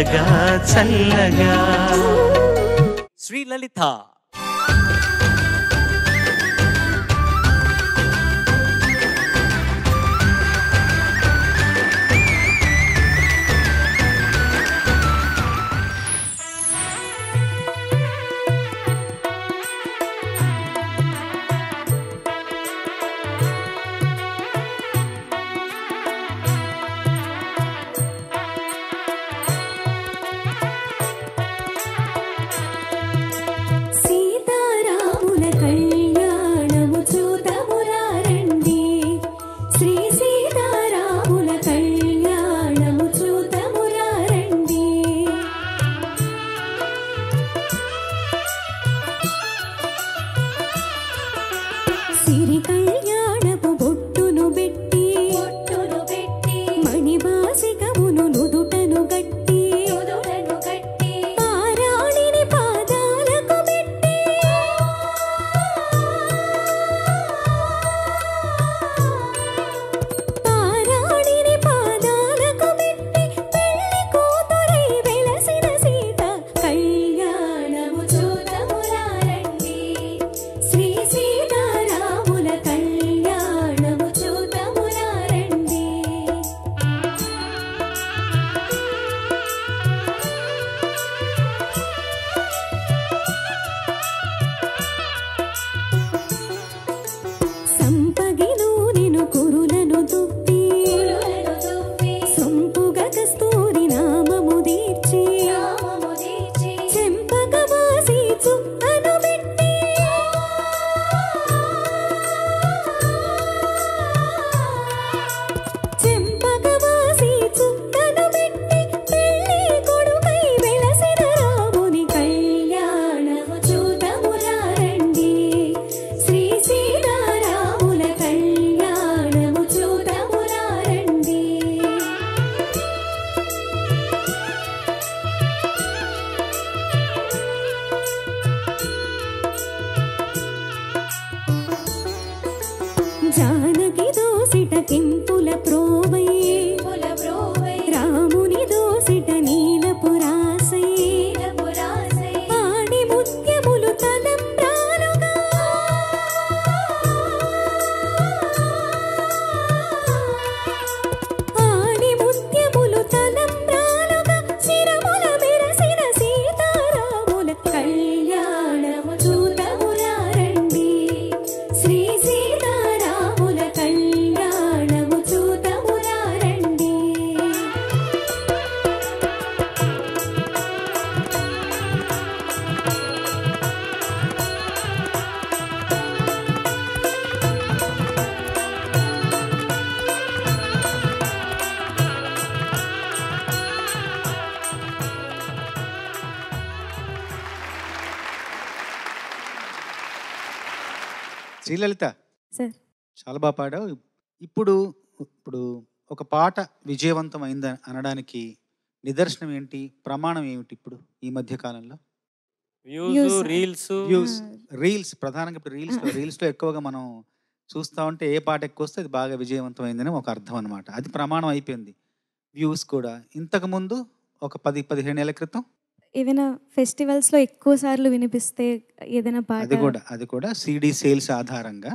తీయగా చల్లగా. శ్రీలలిత. శ్రీలలిత సార్ చాలా బాగా పాడావు. ఇప్పుడు ఇప్పుడు ఒక పాట విజయవంతం అయింది అనడానికి నిదర్శనం ఏంటి, ప్రమాణం ఏమిటి? ఇప్పుడు ఈ మధ్య కాలంలో రీల్స్ ప్రధానంగా ఇప్పుడు రీల్స్లో ఎక్కువగా మనం చూస్తూ ఉంటే ఏ పాట ఎక్కువ వస్తే అది బాగా విజయవంతం అయిందని ఒక అర్థం అనమాట. అది ప్రమాణం అయిపోయింది. వ్యూస్ కూడా ఇంతకుముందు ఒక 10-15 ఏళ్ల క్రితం ఏదైనా ఫెస్టివల్స్లో ఎక్కువ సార్లు వినిపిస్తే ఏదైనా పాట అది కూడా సిడి సేల్స్ ఆధారంగా,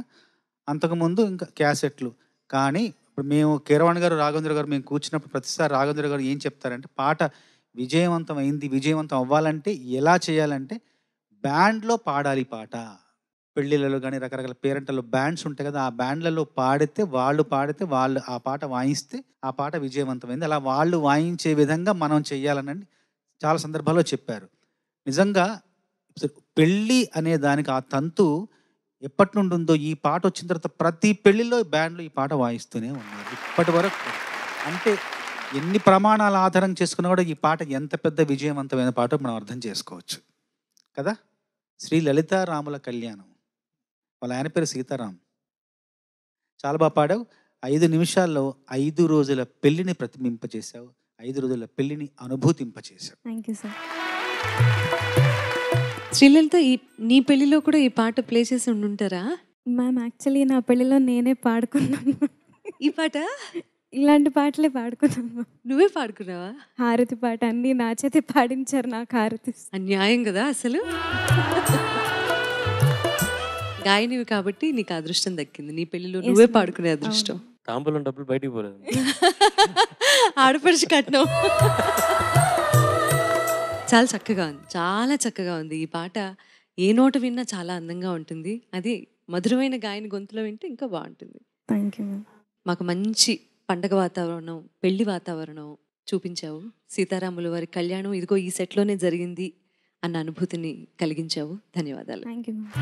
అంతకుముందు ఇంకా క్యాసెట్లు. కానీ ఇప్పుడు మేము కీరవాణి గారు రాఘవేంద్ర గారు మేము కూర్చున్నప్పుడు ప్రతిసారి రాఘవేంద్ర గారు ఏం చెప్తారంటే, పాట విజయవంతం అయింది, విజయవంతం అవ్వాలంటే ఎలా చేయాలంటే బ్యాండ్లో పాడాలి పాట. పెళ్ళిళ్ళలో కానీ రకరకాల పేరెంటల్లో బ్యాండ్స్ ఉంటాయి కదా, ఆ బ్యాండ్లలో పాడితే వాళ్ళు ఆ పాట వాయిస్తే ఆ పాట విజయవంతమైంది. అలా వాళ్ళు వాయించే విధంగా మనం చెయ్యాలని చాలా సందర్భాల్లో చెప్పారు. నిజంగా పెళ్ళి అనే దానికి ఆ తంతు ఎప్పటి నుండి ఉందో, ఈ పాట వచ్చిన తర్వాత ప్రతి పెళ్లిలో బ్యాండ్లు ఈ పాట వాయిస్తూనే ఉన్నారు ఇప్పటి వరకు. అంటే ఎన్ని ప్రమాణాల ఆధారం చేసుకున్నా కూడా ఈ పాట ఎంత పెద్ద విజయవంతమైన పాట మనం అర్థం చేసుకోవచ్చు కదా. శ్రీ లలితారాముల కళ్యాణం, వాళ్ళ ఆయన పేరు సీతారాం. చాలా బాగా పాడావు. 5 నిమిషాల్లో 5 రోజుల పెళ్లిని ప్రతిబింపచేశావు, 5 రోజుల పెళ్లిని అనుభూతింపచేశావు. Thank you sir. శ్రీలలిత, నీ పెళ్లిలో కూడా ఈ పాట ప్లే చేసి ఉండుంటారా? మ్యామ్ యాక్చువల్లీ నా పెళ్ళిలో నేనే పాడుకున్నాను ఈ పాట. ఇలాంటి పాటలే పాడుకున్నాను. నువ్వే పాడుకున్నావా? హారతి పాట అన్నీ నా చేతే పాడించారు, నాకు హారతి. అన్యాయం కదా అసలు. గాయనివి కాబట్టి నీకు అదృష్టం దక్కింది. నీ పెళ్లిలో నువ్వే పాడుకునే అదృష్టం. తాంబూలం డబ్బులు బయటికి పోలేదు. ఆడపడిచి కట్నం. చాలా చక్కగా ఉంది, చాలా చక్కగా ఉంది. ఈ పాట ఏ నోట విన్నా చాలా అందంగా ఉంటుంది. అది మధురమైన గాయని గొంతులో వింటే ఇంకా బాగుంటుంది. Thank you ma'am. మాకు మంచి పండగ వాతావరణం, పెళ్లి వాతావరణం చూపించావు. సీతారాముల వారి కళ్యాణం ఇదిగో ఈ సెట్లోనే జరిగింది అన్న అనుభూతిని కలిగించావు. ధన్యవాదాలు. Thank you ma'am.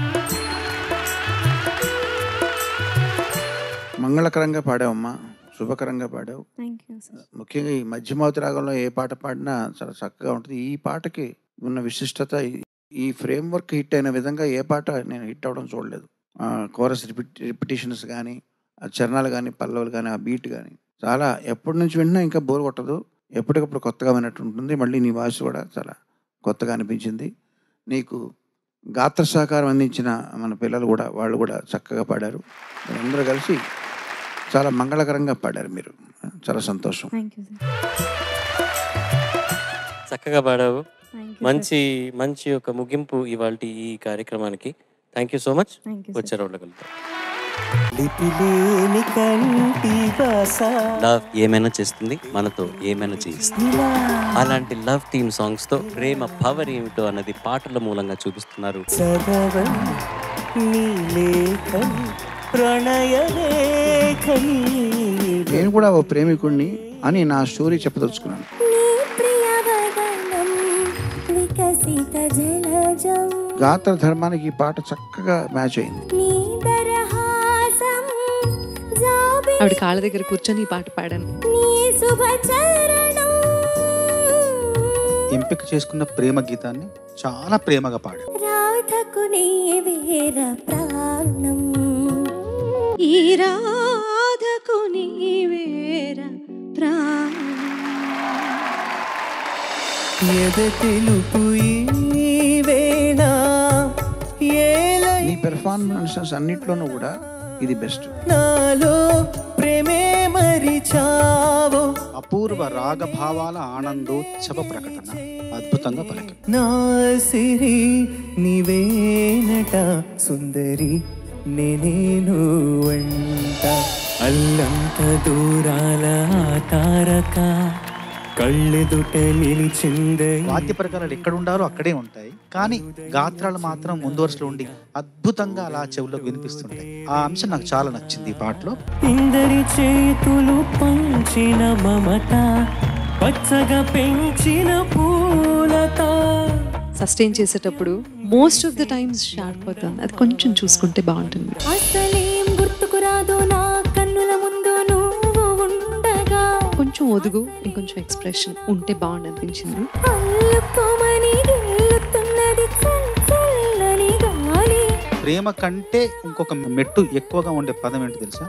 మంగళకరంగా పాడావమ్మా, శుభకరంగా పాడావు. Thank you sir. ముఖ్యంగా ఈ మధ్యమావతి రాగంలో ఏ పాట పాడినా చాలా చక్కగా ఉంటుంది. ఈ పాటకి ఉన్న విశిష్టత, ఈ ఫ్రేమ్ వర్క్ హిట్ అయిన విధంగా ఏ పాట నేను హిట్ అవ్వడం చూడలేదు. కోరస్ రిపిటేషన్స్ కానీ, ఆ చరణాలు కానీ, పల్లవులు కానీ, ఆ బీట్ కానీ చాలా ఎప్పటి నుంచి విన్నా ఇంకా బోర్ కొట్టదు. ఎప్పటికప్పుడు కొత్తగా విన్నట్టు ఉంటుంది. మళ్ళీ నీ వాయిస్ కూడా చాలా కొత్తగా అనిపించింది. నీకు గాత్ర సహకారం అందించిన మన పిల్లలు కూడా, వాళ్ళు కూడా చక్కగా పాడారు. అందరూ కలిసి చాలా మంగళకరంగా పాడారు మీరు. చాలా సంతోషం. Thank you sir. చక్కగా పాడావు. థ్యాంక్ యూ మంచి మంచి ఒక ముగింపు ఇవాళ ఈ కార్యక్రమానికి. Thank you so much. Thank you వచ్చే రౌండ్లో కలుద్దాం. లిపిలేని కంటి భాష లవ్ ఏమైనా చేస్తుంది, మనతో ఏమైనా చేయిస్తుంది. అలాంటి లవ్ థీమ్ సాంగ్స్ తో ప్రేమ పవర్ ఏమిటో అన్నది పాటల మూలంగా చూపిస్తున్నారు. చదవని నీ లేఖని ప్రణయ లేఖని. నేను కూడా ఓ ప్రేమికుడిని అని నా స్టోరీ చెప్పదలుచుకున్నాను. గాత్ర ధర్మానికి ఈ పాట చక్కగా మ్యాచ్ అయింది. ఆవిడ కాళ్ళ దగ్గర కూర్చొని ఈ పాట పాడాను. ఎంపిక చేసుకున్న ప్రేమ గీతాన్ని చాలా ప్రేమగా పాడారు. ఈ రాధకు నీవేర ప్రాణం. నీ పెర్ఫార్మెన్సెస్ అన్నిట్లోనూ కూడా ఇది బెస్ట్. నాలో ప్రేమే మరిచావో. అపూర్వ రాగభావాల ఆనందోత్సవ ప్రకటన అద్భుతంగా పలికి. నా సిరి నీవేనట సుందరి నేనేను వంట. అల్లంత దూరాల తారక కళ్ళెదుట నిలిచిందే. వాద్య ప్రకారాలు ఎక్కడ ఉండాలో అక్కడే ఉంటాయి, కానీ గాత్రాలు మాత్రం ముందు వరుసలో ఉండి అద్భుతంగా అలా చెవులకు వినిపిస్తుంటాయి. ఆ అంశం నాకు చాలా నచ్చింది ఈ పాటలో. ఇందరి చేతులు పంచిన మమత, పచ్చగా పెంచిన పూలత. సస్టైన్ చేసేటప్పుడు most of the times sharp అవుతుంది. అది కొంచెం చూసుకుంటే బాగుంటుంది. అసలేం గుర్తుకు రాదు నా కన్నుల ముందు నువ్వు ఉండగా. కొంచెం ఒదుగు, ఇంకొంచెం ఎక్స్ప్రెషన్ ఉంటే బాగుంది అనిపించింది. ప్రేమ కంటే ఇంకొక మెట్టు ఎక్కువగా ఉండే పదం ఏంటో తెలుసా?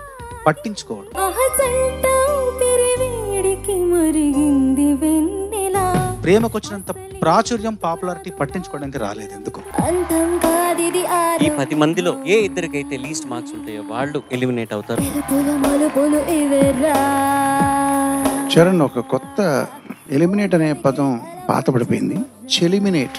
పట్టించుకోవడం. ప్రేమకు వచ్చినంత ప్రాచుర్యం, పాపులారిటీ పట్టించుకోవడానికి రాలేదు ఎందుకు. ఈ 10 మందిలో ఏ ఇద్దరికైతే లీస్ట్ మార్క్స్ ఉంటాయో వాళ్ళు ఎలిమినేట్ అవుతారు. చరణ్, ఒక కొత్త ఎలిమినేట్ అనే పదం పాతపడిపోయింది. చెలిమినేట్.